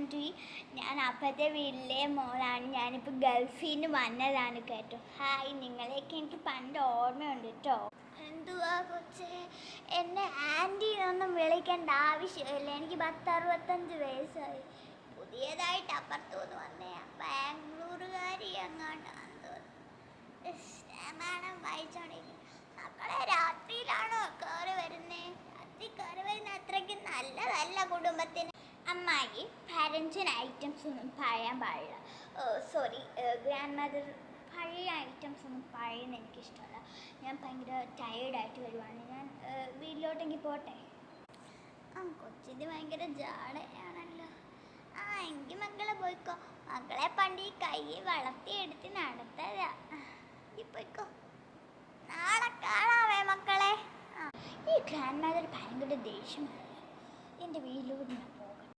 Anti. ഞാൻ അപ്പത്തെ വീട്ടിലെ മോളാണ്. ഞാനിപ്പോൾ ഗൾഫിൽ നിന്ന് വന്നതാണ് കേട്ടോ. ഹായ്, നിങ്ങളെയൊക്കെ എനിക്ക് പണ്ട് ഓർമ്മയുണ്ട് കേട്ടോ. എന്തുവാ കൊച്ചേ, എന്നെ ആൻറ്റി എന്നൊന്നും വിളിക്കേണ്ട ആവശ്യമില്ല. എനിക്ക് 65 വയസ്സായി. പുതിയതായിട്ട് അപ്പുറത്തുനിന്ന് വന്നേ ബാംഗ്ലൂരുകാരി അങ്ങാണ്ടാന്ന് തോന്നുന്നു. രാമായണം വായിച്ചോണ്ടിരിക്കും. മക്കളെ, രാത്രിയിലാണോ കയറി വരുന്നേ? രാത്രി കയറി വരുന്ന അത്രയ്ക്ക് നല്ലതല്ല കുടുംബത്തിന്. അമ്മായി, പാരൻസിന് ഐറ്റംസ് ഒന്നും പറയാൻ പാടില്ല. സോറി ഗ്രാൻഡ് മദർ, പഴയ ഐറ്റംസ് ഒന്നും പറയുന്നത് എനിക്കിഷ്ടമല്ല. ഞാൻ ഭയങ്കര ടയേർഡായിട്ട് വരുവാണ്. ഞാൻ വീട്ടിലോട്ടെങ്കിൽ പോട്ടെ. കൊച്ചിന് ഭയങ്കര ജാടയാണല്ലോ. എങ്കിൽ മക്കളെ പോയിക്കോ. മക്കളെ പണ്ട് ഈ കൈ വളർത്തിയെടുത്ത് നടത്തതാ. പോയിക്കോ, നാളെ കാണാവേ മക്കളെ. ഈ ഗ്രാൻഡ് മദർ ഭയങ്കര ദേഷ്യമാണ്. എൻ്റെ വീട്ടിലോട്ട്